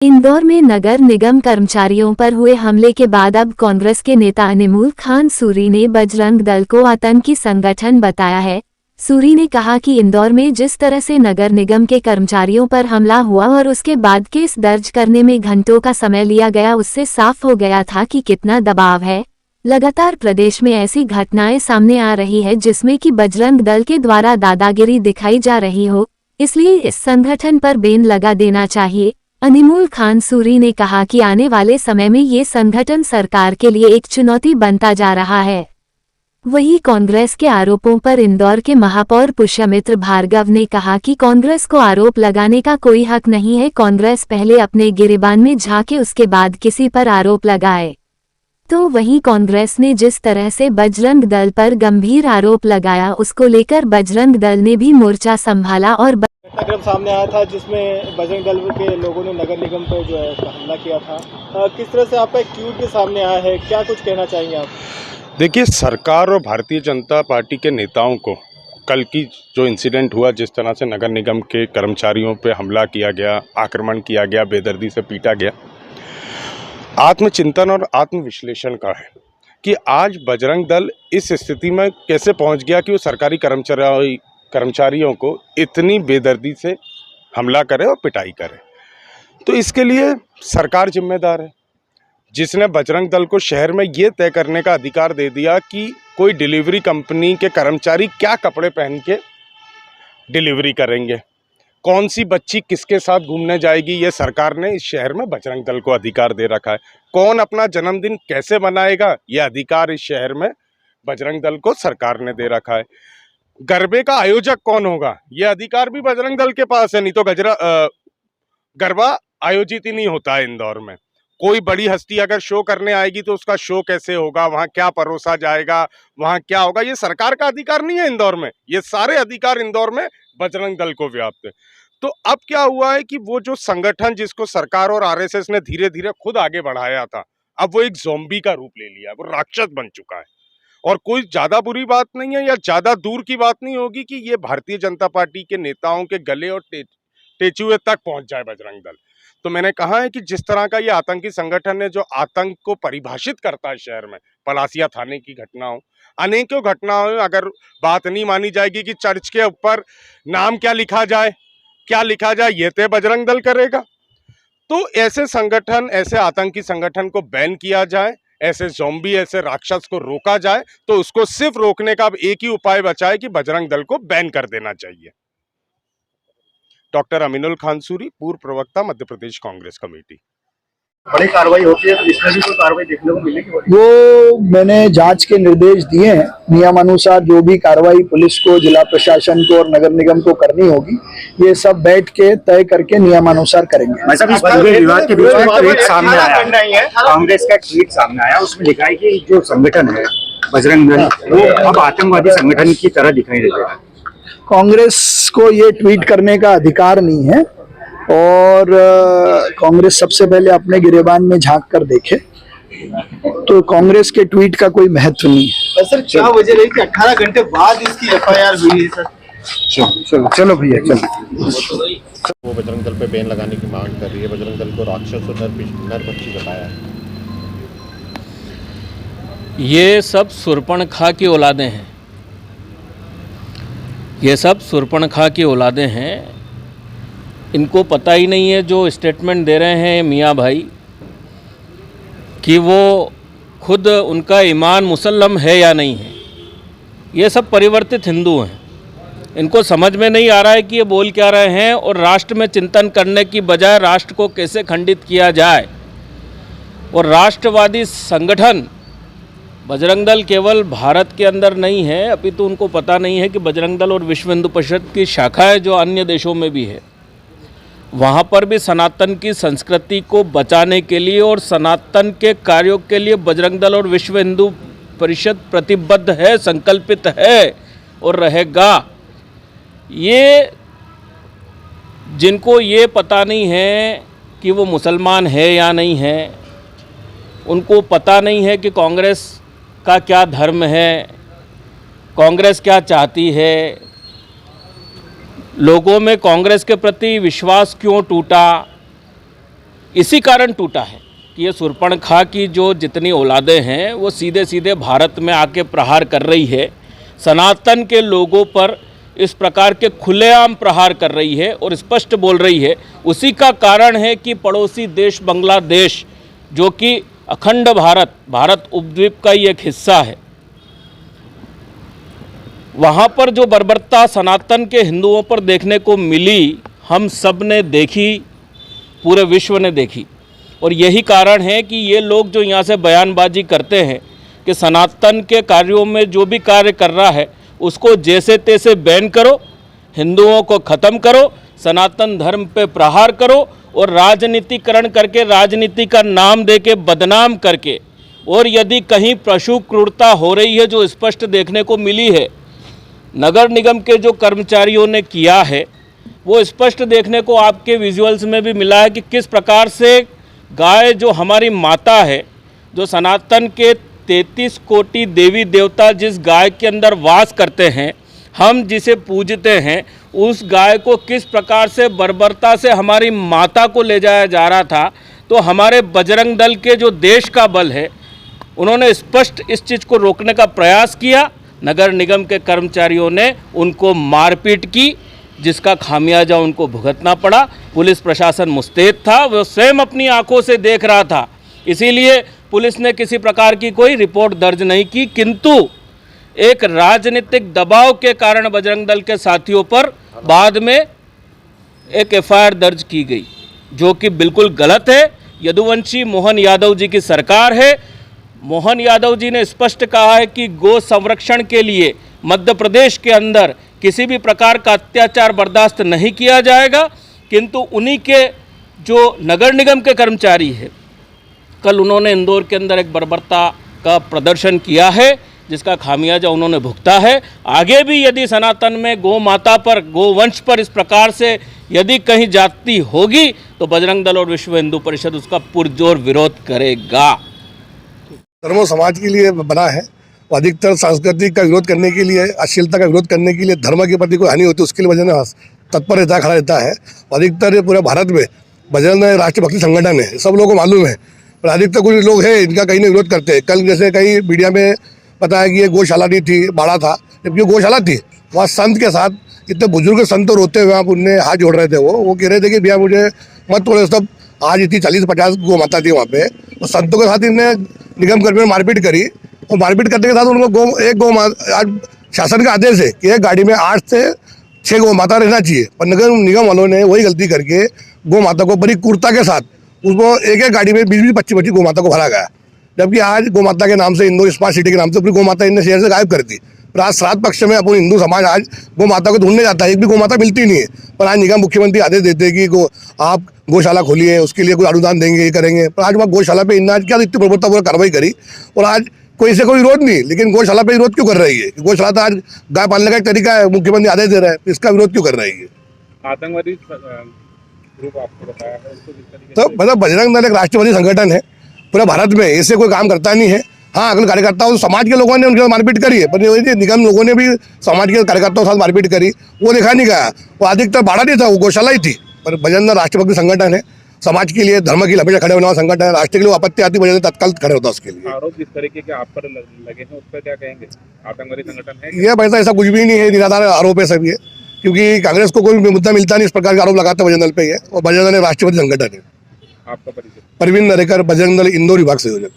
इंदौर में नगर निगम कर्मचारियों पर हुए हमले के बाद अब कांग्रेस के नेता अनिमुल खान सूरी ने बजरंग दल को आतंकी संगठन बताया है। सूरी ने कहा कि इंदौर में जिस तरह से नगर निगम के कर्मचारियों पर हमला हुआ और उसके बाद केस दर्ज करने में घंटों का समय लिया गया, उससे साफ हो गया था कि कितना दबाव है। लगातार प्रदेश में ऐसी घटनाएं सामने आ रही है जिसमें कि बजरंग दल के द्वारा दादागिरी दिखाई जा रही हो, इसलिए इस संगठन पर बैन लगा देना चाहिए। अनिमुल खान सूरी ने कहा कि आने वाले समय में ये संगठन सरकार के लिए एक चुनौती बनता जा रहा है। वहीं कांग्रेस के आरोपों पर इंदौर के महापौर पुष्यमित्र भार्गव ने कहा कि कांग्रेस को आरोप लगाने का कोई हक नहीं है। कांग्रेस पहले अपने गिरेबान में झांके, उसके बाद किसी पर आरोप लगाए। तो वहीं कांग्रेस ने जिस तरह से बजरंग दल पर गंभीर आरोप लगाया, उसको लेकर बजरंग दल ने भी मोर्चा संभाला और घटनाक्रम सामने आया था जिसमें बजरंग दल के लोगों ने नगर निगम पर जो है हमला किया था। किस तरह से आपका एक ट्वीट भी सामने आया है, क्या कुछ कहना चाहेंगे आप? देखिए, सरकार और भारतीय जनता पार्टी के नेताओं को कल की जो इंसिडेंट हुआ, जिस तरह से नगर निगम के कर्मचारियों पे हमला किया गया, आक्रमण किया गया, बेदर्दी से पीटा गया, आत्मचिंतन और आत्मविश्लेषण का है कि आज बजरंग दल इस स्थिति में कैसे पहुंच गया कि वो सरकारी कर्मचारियों को इतनी बेदर्दी से हमला करे और पिटाई करे। तो इसके लिए सरकार जिम्मेदार है, जिसने बजरंग दल को शहर में ये तय करने का अधिकार दे दिया कि कोई डिलीवरी कंपनी के कर्मचारी क्या कपड़े पहन के डिलीवरी करेंगे, कौन सी बच्ची किसके साथ घूमने जाएगी, ये सरकार ने इस शहर में बजरंग दल को अधिकार दे रखा है। कौन अपना जन्मदिन कैसे मनाएगा, ये अधिकार इस शहर में बजरंग दल को सरकार ने दे रखा है। गरबे का आयोजक कौन होगा, ये अधिकार भी बजरंग दल के पास है, नहीं तो गरबा आयोजित ही नहीं होता है इंदौर में। कोई बड़ी हस्ती अगर शो करने आएगी तो उसका शो कैसे होगा, वहां क्या परोसा जाएगा, वहां क्या होगा, ये सरकार का अधिकार नहीं है इंदौर में। ये सारे अधिकार इंदौर में बजरंग दल को व्याप्त है। तो अब क्या हुआ है कि वो जो संगठन जिसको सरकार और आरएसएस ने धीरे धीरे खुद आगे बढ़ाया था, अब वो एक ज़ॉम्बी का रूप ले लिया, वो राक्षस बन चुका है। और कोई ज्यादा बुरी बात नहीं है या ज्यादा दूर की बात नहीं होगी कि ये भारतीय जनता पार्टी के नेताओं के गले और टेचुए तक पहुंच जाए बजरंग दल। तो मैंने कहा है कि जिस तरह का ये आतंकी संगठन है जो आतंक को परिभाषित करता है शहर में, पलासिया थाने की घटना हो, अनेकों घटनाओं में अगर बात नहीं मानी जाएगी कि चर्च के ऊपर नाम क्या लिखा जाए, ये तय बजरंग दल करेगा। तो ऐसे संगठन, ऐसे आतंकी संगठन को बैन किया जाए, ऐसे ज़ॉम्बी, ऐसे राक्षस को रोका जाए। तो उसको सिर्फ रोकने का अब एक ही उपाय बचा है कि बजरंग दल को बैन कर देना चाहिए। डॉक्टर अनिमुल खान सूरी, पूर्व प्रवक्ता, मध्य प्रदेश कांग्रेस कमेटी। बड़ी कार्रवाई होती है तो इसमें भी कोई कार्रवाई देखने को मिलेगी? वो मैंने जांच के निर्देश दिए हैं, नियमानुसार जो भी कार्रवाई पुलिस को, जिला प्रशासन को और नगर निगम को करनी होगी, ये सब बैठ के तय करके नियमानुसार करेंगे। मतलब इस पूरे विवाद के बीच में ट्वीट सामने आया, कांग्रेस का ट्वीट सामने आया, उसमें लिखा है कि जो संगठन है बजरंग दल वो अब आतंकवादी संगठन की तरह दिखाई देता है। कांग्रेस को ये ट्वीट करने का अधिकार नहीं है और कांग्रेस सबसे पहले अपने गिरेबान में झांक कर देखे, तो कांग्रेस के ट्वीट का कोई महत्व नहीं है। सर, क्या वजह रही कि 18 घंटे बाद इसकी एफआईआर हुई है? सर चलो भैया चलो। वो बजरंग दल पे बैन लगाने की मांग कर रही है। बजरंग दल को राक्षस और नरभक्षी बताया है। ये सब शूर्पणखा की औलादें हैं, ये सब शूर्पणखा की औलादें हैं। इनको पता ही नहीं है जो स्टेटमेंट दे रहे हैं मियाँ भाई कि वो खुद उनका ईमान मुसल्लम है या नहीं है। ये सब परिवर्तित हिंदू हैं, इनको समझ में नहीं आ रहा है कि ये बोल क्या रहे हैं और राष्ट्र में चिंतन करने की बजाय राष्ट्र को कैसे खंडित किया जाए। और राष्ट्रवादी संगठन बजरंग दल केवल भारत के अंदर नहीं है, अपितु उनको पता नहीं है कि बजरंग दल और विश्व हिंदू परिषद की शाखाएं जो अन्य देशों में भी है, वहाँ पर भी सनातन की संस्कृति को बचाने के लिए और सनातन के कार्यों के लिए बजरंग दल और विश्व हिंदू परिषद प्रतिबद्ध है, संकल्पित है और रहेगा। ये जिनको ये पता नहीं है कि वो मुसलमान है या नहीं है, उनको पता नहीं है कि कांग्रेस का क्या धर्म है, कांग्रेस क्या चाहती है, लोगों में कांग्रेस के प्रति विश्वास क्यों टूटा, इसी कारण टूटा है कि ये शूर्पणखा की जो जितनी औलादें हैं वो सीधे सीधे भारत में आके प्रहार कर रही है, सनातन के लोगों पर इस प्रकार के खुलेआम प्रहार कर रही है और स्पष्ट बोल रही है। उसी का कारण है कि पड़ोसी देश बांग्लादेश, जो कि अखंड भारत उपद्वीप का ही एक हिस्सा है, वहाँ पर जो बर्बरता सनातन के हिंदुओं पर देखने को मिली, हम सब ने देखी, पूरे विश्व ने देखी। और यही कारण है कि ये लोग जो यहाँ से बयानबाजी करते हैं कि सनातन के कार्यों में जो भी कार्य कर रहा है उसको जैसे तैसे बैन करो, हिंदुओं को ख़त्म करो, सनातन धर्म पे प्रहार करो और राजनीतिकरण करके, राजनीति का नाम देके बदनाम करके, और यदि कहीं पशु क्रूरता हो रही है जो स्पष्ट देखने को मिली है, नगर निगम के जो कर्मचारियों ने किया है वो स्पष्ट देखने को आपके विजुअल्स में भी मिला है कि किस प्रकार से गाय जो हमारी माता है, जो सनातन के 33 कोटि देवी देवता जिस गाय के अंदर वास करते हैं, हम जिसे पूजते हैं, उस गाय को किस प्रकार से बर्बरता से हमारी माता को ले जाया जा रहा था। तो हमारे बजरंग दल के जो देश का बल है, उन्होंने स्पष्ट इस चीज़ को रोकने का प्रयास किया। नगर निगम के कर्मचारियों ने उनको मारपीट की, जिसका खामियाजा उनको भुगतना पड़ा। पुलिस प्रशासन मुस्तैद था, वो स्वयं अपनी आंखों से देख रहा था, इसीलिए पुलिस ने किसी प्रकार की कोई रिपोर्ट दर्ज नहीं की। किंतु एक राजनीतिक दबाव के कारण बजरंग दल के साथियों पर बाद में एक एफआईआर दर्ज की गई, जो कि बिल्कुल गलत है। यदुवंशी मोहन यादव जी की सरकार है। मोहन यादव जी ने स्पष्ट कहा है कि गो संरक्षण के लिए मध्य प्रदेश के अंदर किसी भी प्रकार का अत्याचार बर्दाश्त नहीं किया जाएगा। किंतु उन्हीं के जो नगर निगम के कर्मचारी है, कल उन्होंने इंदौर के अंदर एक बर्बरता का प्रदर्शन किया है, जिसका खामियाजा उन्होंने भुगता है। आगे भी यदि सनातन में गौ माता पर, गोवंश पर इस प्रकार से यदि कहीं जाति होगी तो बजरंग दल और विश्व हिंदू परिषद उसका पुरजोर विरोध करेगा। धर्म समाज के लिए बना है, वो अधिकतर सांस्कृतिक का विरोध करने के लिए, अश्लीलता का विरोध करने के लिए, धर्म के प्रति कोई हानि होती है उसके लिए बजरंग तत्पर रहता है, खड़ा रहता है। अधिकतर पूरे भारत में बजरंग राष्ट्रभक्ति संगठन है, सब लोगों को मालूम है, पर अधिकतर कुछ लोग हैं इनका कहीं ना विरोध करते हैं। कल जैसे कहीं मीडिया में पता है कि ये गौशाला नहीं थी, बाड़ा था, जबकि गौशाला थी। वहाँ संत के साथ इतने बुजुर्ग संत रोते हुए आप उनने हाथ जोड़ रहे थे। वो कह रहे थे कि भैया मुझे मत तोड़े। सब आज इतनी 40-50 गौ माता थी वहाँ पे, तो संतों के साथ इनने निगम कर्मियों ने मारपीट करी, और मारपीट करने के साथ उनको आज शासन का आदेश है कि एक गाड़ी में 8 से 6 गौ माता रहना चाहिए, पर नगर निगम वालों ने वही गलती करके गौ माता को बड़ी क्रूरता के साथ उसको एक गाड़ी में 20-25 गौ माता को भरा गया। जबकि आज गौ माता के नाम से, इंदौर स्मार्ट सिटी के नाम से पूरी गौ माता इनने शहर से गायब कर दी। पर आज श्राद्ध पक्ष में अपन हिंदू समाज आज गौ माता को ढूंढने जाता है, एक भी गौ माता मिलती नहीं है। पर आज निगम मुख्यमंत्री आदेश देते हैं कि आप गौशाला खोलिए, उसके लिए कोई अनुदान देंगे, ये करेंगे। पर आज वहाँ गौशाला पे इन्ना क्या इतनी प्रभुत्ता कार्रवाई करी, और आज कोई से कोई विरोध नहीं, लेकिन गौशाला पे विरोध क्यों कर रही है? गौशाला तो आज गाय पालने का एक तरीका है, मुख्यमंत्री आदेश दे रहा है, इसका विरोध क्यों कर रही है? आतंकवादी ग्रुप आपको बताया है, तो मतलब बजरंग दल एक राष्ट्रवादी संगठन है, पूरे भारत में ऐसे कोई काम करता नहीं है। हाँ, अगर कार्यकर्ताओं समाज के लोगों ने उनके साथ मारपीट करी है, पर निगम लोगों ने भी समाज के कार्यकर्ताओं के साथ मारपीट करी, वो देखा नहीं गया। वो अधिकतर बाड़ा नहीं था, वो गौशाला ही थी। पर बजरंग दल राष्ट्रभक्ति संगठन है, समाज के लिए, धर्म के लिए हमेशा खड़े होने वाला संगठन है। राष्ट्र के लिए आपत्ति आती बजरंग तत्काल खड़े होता है उसके लिए। आरोप जिस तरीके के आप पर लगे हैं उस पर क्या कहेंगे? आतंकवादी संगठन है ये भाई ऐसा कुछ भी नहीं है, निराधार आरोप है सब ये, क्योंकि कांग्रेस को कोई मुद्दा मिलता नहीं, इस प्रकार का आरोप लगाता है बजरंग दल पे ही है। और बजरंग दल राष्ट्रवादी संगठन है। आपका परिचय? परवीन नरेकर, बजरंग दल इंदौर विभाग संयोजक।